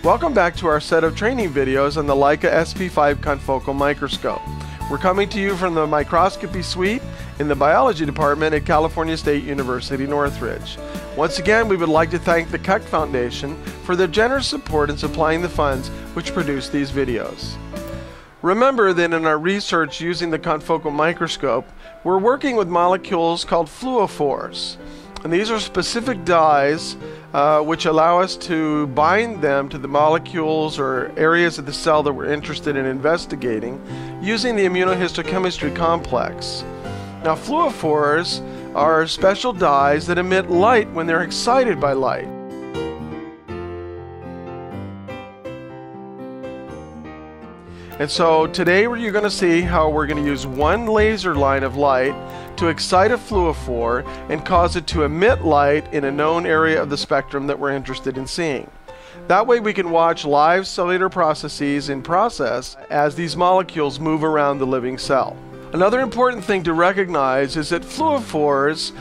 Welcome back to our set of training videos on the Leica SP5 confocal microscope. We're coming to you from the microscopy suite in the biology department at California State University, Northridge. Once again, we would like to thank the Keck Foundation for their generous support in supplying the funds which produce these videos. Remember that in our research using the confocal microscope, we're working with molecules called fluorophores. And these are specific dyes which allow us to bind them to the molecules or areas of the cell that we're interested in investigating using the immunohistochemistry complex. Now, fluorophores are special dyes that emit light when they're excited by light. And so today you're going to see how we're going to use one laser line of light to excite a fluorophore and cause it to emit light in a known area of the spectrum that we're interested in seeing. That way we can watch live cellular processes in process as these molecules move around the living cell. Another important thing to recognize is that fluorophores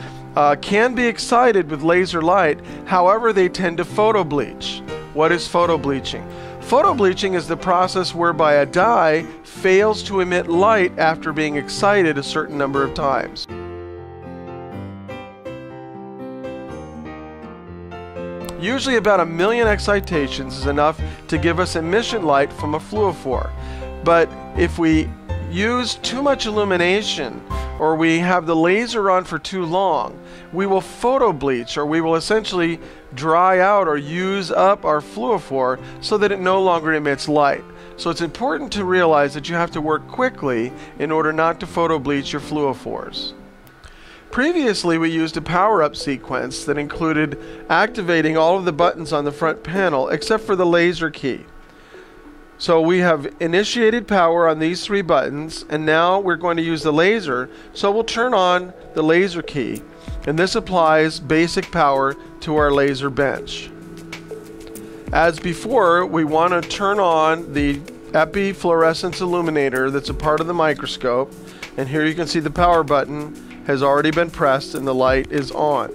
can be excited with laser light, however they tend to photobleach. What is photobleaching? Photobleaching is the process whereby a dye fails to emit light after being excited a certain number of times. Usually about 1 million excitations is enough to give us emission light from a fluorophore. But if we use too much illumination or we have the laser on for too long, we will photobleach, or we will essentially dry out or use up our fluorophore so that it no longer emits light. So it's important to realize that you have to work quickly in order not to photobleach your fluorophores. Previously, we used a power-up sequence that included activating all of the buttons on the front panel except for the laser key. So we have initiated power on these 3 buttons, and now we're going to use the laser. So we'll turn on the laser key, and this applies basic power to our laser bench. As before, we want to turn on the epi-fluorescence illuminator that's a part of the microscope, and here you can see the power button has already been pressed and the light is on.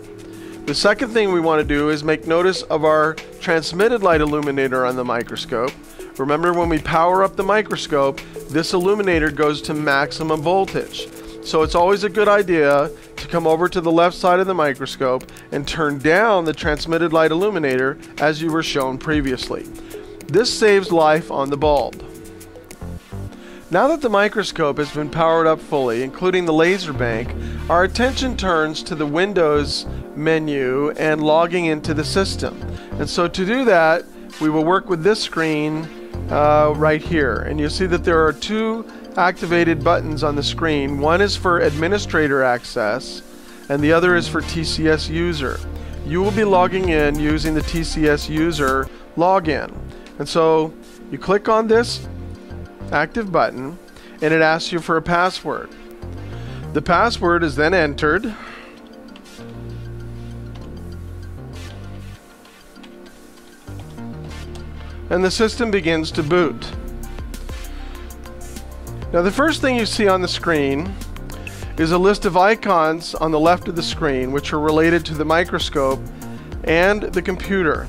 The second thing we want to do is make notice of our transmitted light illuminator on the microscope. Remember, when we power up the microscope, this illuminator goes to maximum voltage. So it's always a good idea to come over to the left side of the microscope and turn down the transmitted light illuminator as you were shown previously. This saves life on the bulb. Now that the microscope has been powered up fully, including the laser bank, our attention turns to the Windows menu and logging into the system. And so to do that, we will work with this screen right here. And you'll see that there are 2 activated buttons on the screen. One is for administrator access and the other is for TCS user. You will be logging in using the TCS user login. And so you click on this active button and it asks you for a password. The password is then entered. And the system begins to boot. Now, the first thing you see on the screen is a list of icons on the left of the screen which are related to the microscope and the computer.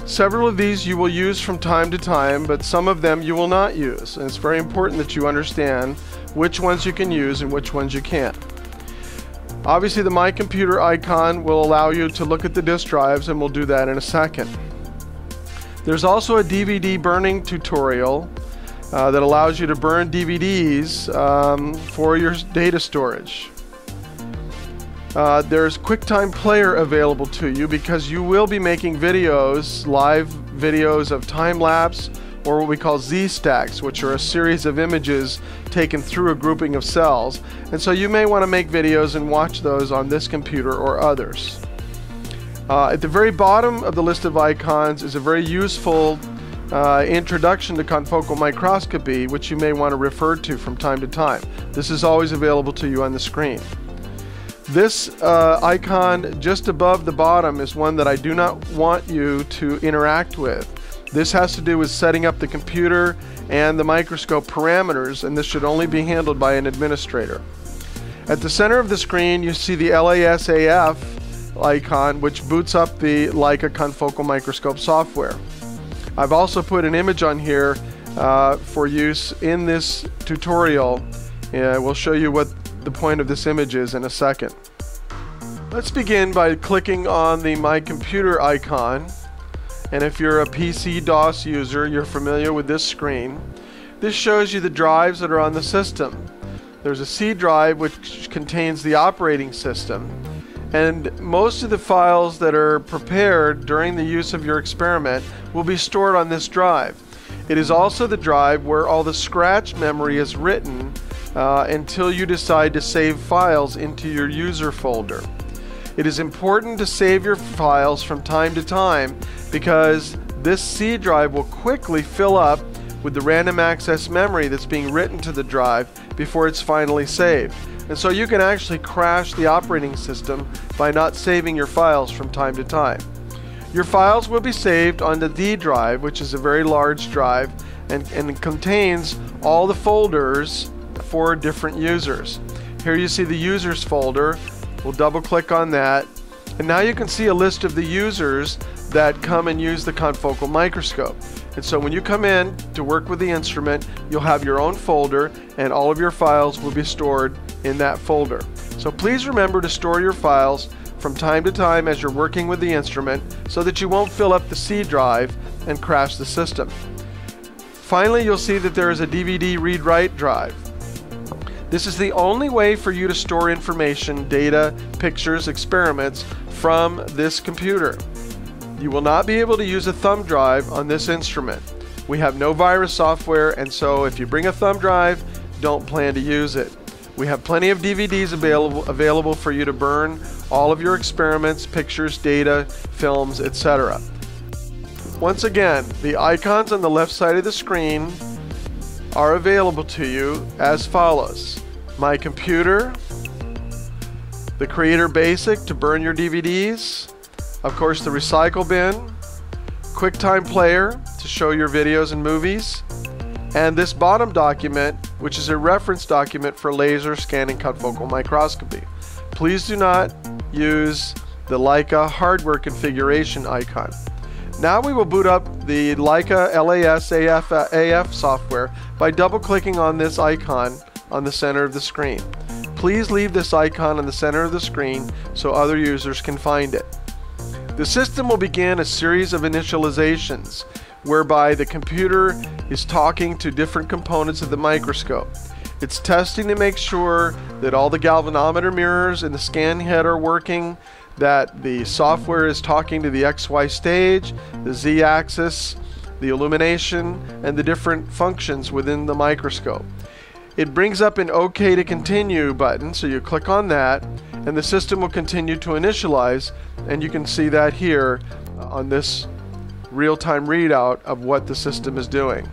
Several of these you will use from time to time, but some of them you will not use. And it's very important that you understand which ones you can use and which ones you can't. Obviously, the My Computer icon will allow you to look at the disk drives, and we'll do that in a second. There's also a DVD burning tutorial that allows you to burn DVDs for your data storage. There's QuickTime Player available to you because you will be making videos, live videos of time-lapse or what we call Z-stacks, which are a series of images taken through a grouping of cells. And so you may want to make videos and watch those on this computer or others. At the very bottom of the list of icons is a very useful introduction to confocal microscopy, which you may want to refer to from time to time. This is always available to you on the screen. This icon just above the bottom is one that I do not want you to interact with. This has to do with setting up the computer and the microscope parameters, and this should only be handled by an administrator. At the center of the screen, you see the LASAF icon, which boots up the Leica confocal microscope software. I've also put an image on here for use in this tutorial. We'll show you what the point of this image is in a second. Let's begin by clicking on the My Computer icon. And if you're a PC DOS user, you're familiar with this screen. This shows you the drives that are on the system. There's a C drive which contains the operating system, and most of the files that are prepared during the use of your experiment will be stored on this drive. It is also the drive where all the scratch memory is written until you decide to save files into your user folder. It is important to save your files from time to time because this C drive will quickly fill up with the random access memory that's being written to the drive before it's finally saved. And so you can actually crash the operating system by not saving your files from time to time. Your files will be saved on the D drive, which is a very large drive, and it contains all the folders for different users. Here you see the users folder. We'll double click on that, and now you can see a list of the users that come and use the confocal microscope. And so when you come in to work with the instrument, you'll have your own folder and all of your files will be stored in that folder. So please remember to store your files from time to time as you're working with the instrument so that you won't fill up the C drive and crash the system. Finally, you'll see that there is a DVD read-write drive. This is the only way for you to store information, data, pictures, experiments from this computer. You will not be able to use a thumb drive on this instrument. We have no virus software, and so if you bring a thumb drive, don't plan to use it. We have plenty of DVDs available for you to burn all of your experiments, pictures, data, films, etc. Once again, the icons on the left side of the screen are available to you as follows: My Computer, the Creator Basic to burn your DVDs, of course the Recycle Bin, QuickTime Player to show your videos and movies, and this bottom document, which is a reference document for laser scanning confocal microscopy. Please do not use the Leica hardware configuration icon. Now we will boot up the Leica LAS-AF software by double-clicking on this icon on the center of the screen. Please leave this icon on the center of the screen so other users can find it. The system will begin a series of initializations whereby the computer is talking to different components of the microscope. It's testing to make sure that all the galvanometer mirrors in the scan head are working, that the software is talking to the XY stage, the Z axis, the illumination, and the different functions within the microscope. It brings up an OK to continue button, so you click on that, and the system will continue to initialize, and you can see that here on this real-time readout of what the system is doing.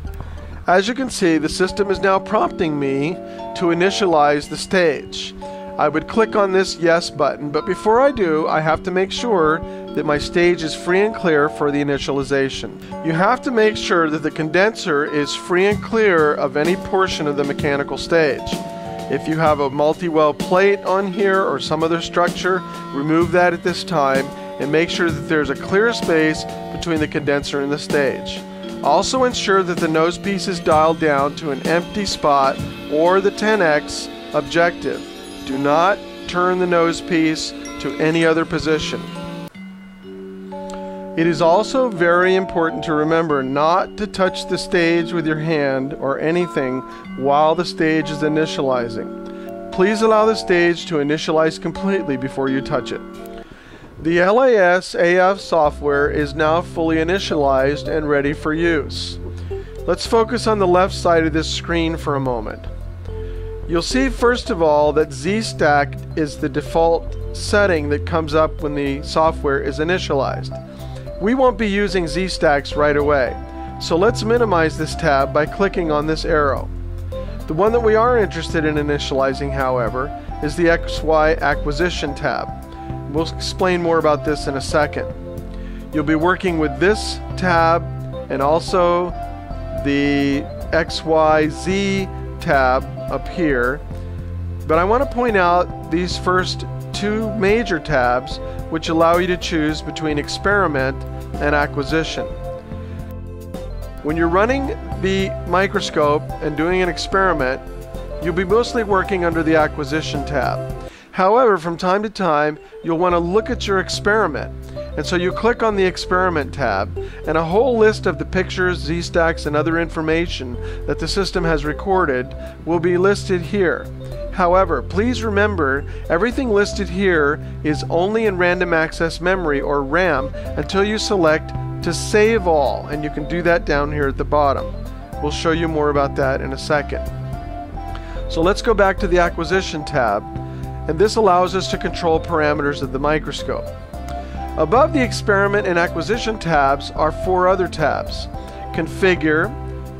As you can see, the system is now prompting me to initialize the stage. I would click on this yes button, but before I do, I have to make sure that my stage is free and clear for the initialization. You have to make sure that the condenser is free and clear of any portion of the mechanical stage. If you have a multi-well plate on here or some other structure, remove that at this time and make sure that there's a clear space between the condenser and the stage. Also ensure that the nose piece is dialed down to an empty spot or the 10x objective. Do not turn the nose piece to any other position. It is also very important to remember not to touch the stage with your hand or anything while the stage is initializing. Please allow the stage to initialize completely before you touch it. The LAS-AF software is now fully initialized and ready for use. Let's focus on the left side of this screen for a moment. You'll see first of all that Z-Stack is the default setting that comes up when the software is initialized. We won't be using Z-Stacks right away, so let's minimize this tab by clicking on this arrow. The one that we are interested in initializing, however, is the XY Acquisition tab. We'll explain more about this in a second. You'll be working with this tab and also the XYZ tab up here, but I want to point out these first two major tabs which allow you to choose between experiment and acquisition. When you're running the microscope and doing an experiment, you'll be mostly working under the Acquisition tab. However, from time to time, you'll want to look at your experiment. And so you click on the Experiment tab, and a whole list of the pictures, Z-stacks, and other information that the system has recorded will be listed here. However, please remember, everything listed here is only in random access memory, or RAM, until you select to save all, and you can do that down here at the bottom. We'll show you more about that in a second. So let's go back to the Acquisition tab, and this allows us to control parameters of the microscope. Above the Experiment and Acquisition tabs are 4 other tabs. Configure,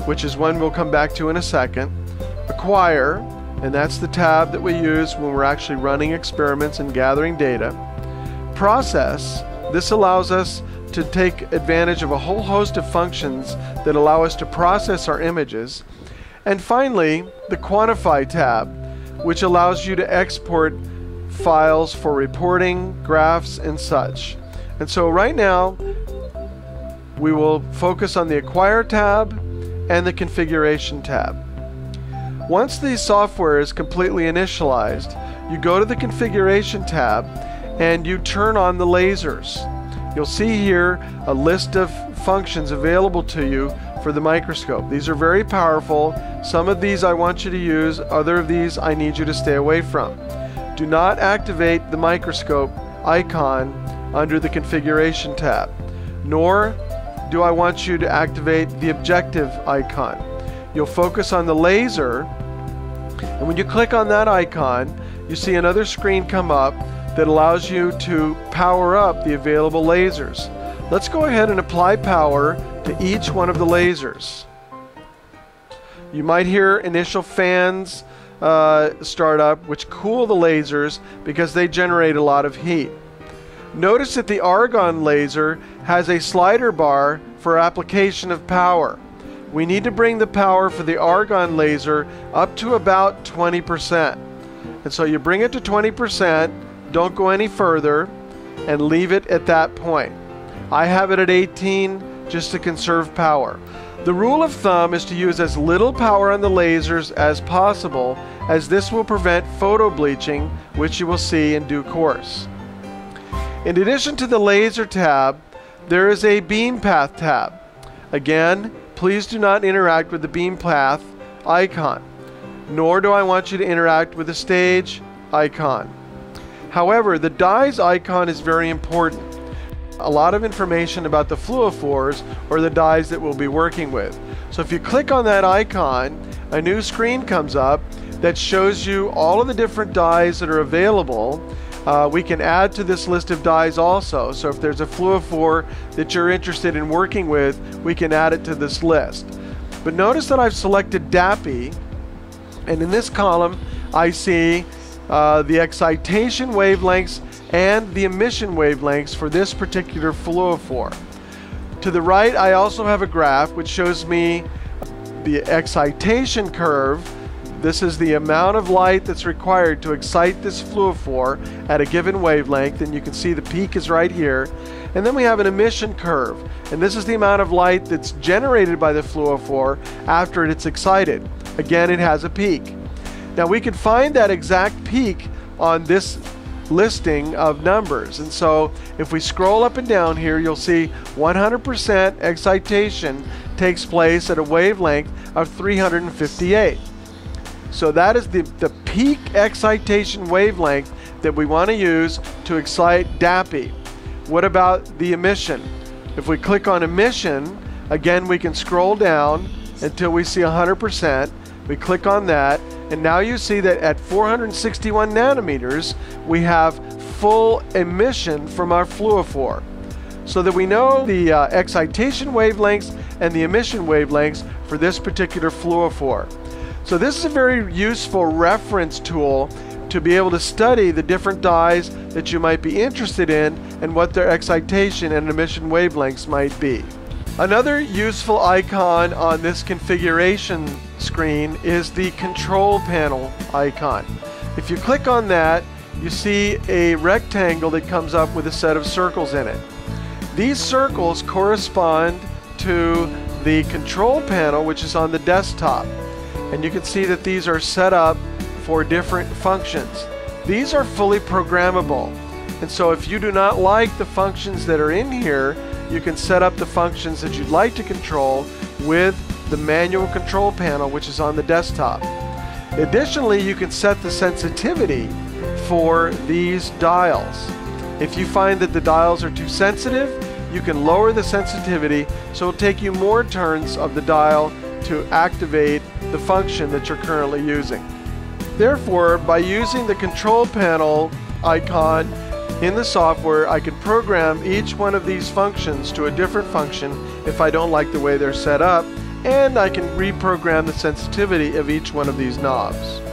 which is one we'll come back to in a second. Acquire, and that's the tab that we use when we're actually running experiments and gathering data. Process, this allows us to take advantage of a whole host of functions that allow us to process our images. And finally, the Quantify tab, which allows you to export files for reporting, graphs, and such. And so right now, we will focus on the Acquire tab and the Configuration tab. Once the software is completely initialized, you go to the Configuration tab and you turn on the lasers. You'll see here a list of functions available to you for the microscope. These are very powerful. Some of these I want you to use, other of these I need you to stay away from. Do not activate the microscope icon under the Configuration tab, nor do I want you to activate the objective icon. You'll focus on the laser, and when you click on that icon, you see another screen come up that allows you to power up the available lasers. Let's go ahead and apply power to each one of the lasers. You might hear initial fans start up, which cool the lasers because they generate a lot of heat. Notice that the argon laser has a slider bar for application of power. We need to bring the power for the argon laser up to about 20%. And so you bring it to 20%, don't go any further, and leave it at that point. I have it at 18 just to conserve power. The rule of thumb is to use as little power on the lasers as possible, as this will prevent photo bleaching, which you will see in due course. In addition to the Laser tab, there is a Beam Path tab. Again, please do not interact with the Beam Path icon, nor do I want you to interact with the Stage icon. However, the Dies icon is very important. A lot of information about the fluorophores or the dyes that we'll be working with. So if you click on that icon, a new screen comes up that shows you all of the different dyes that are available. We can add to this list of dyes also. So if there's a fluorophore that you're interested in working with, we can add it to this list. But notice that I've selected DAPI, and in this column I see the excitation wavelengths and the emission wavelengths for this particular fluorophore. To the right, I also have a graph which shows me the excitation curve. This is the amount of light that's required to excite this fluorophore at a given wavelength, and you can see the peak is right here. And then we have an emission curve, and this is the amount of light that's generated by the fluorophore after it's excited. Again, it has a peak. Now we can find that exact peak on this listing of numbers, and so if we scroll up and down here, you'll see 100% excitation takes place at a wavelength of 358. So that is the peak excitation wavelength that we want to use to excite DAPI. What about the emission? If we click on emission, again we can scroll down until we see 100%. We click on that, and now you see that at 461 nanometers we have full emission from our fluorophore, so that we know the excitation wavelengths and the emission wavelengths for this particular fluorophore. So this is a very useful reference tool to be able to study the different dyes that you might be interested in and what their excitation and emission wavelengths might be. Another useful icon on this configuration screen is the control panel icon. If you click on that, you see a rectangle that comes up with a set of circles in it. These circles correspond to the control panel, which is on the desktop. And you can see that these are set up for different functions. These are fully programmable. And so if you do not like the functions that are in here, you can set up the functions that you'd like to control with the manual control panel, which is on the desktop. Additionally, you can set the sensitivity for these dials. If you find that the dials are too sensitive, you can lower the sensitivity, so it'll take you more turns of the dial to activate the function that you're currently using. Therefore, by using the control panel icon in the software, I can program each one of these functions to a different function if I don't like the way they're set up, and I can reprogram the sensitivity of each one of these knobs.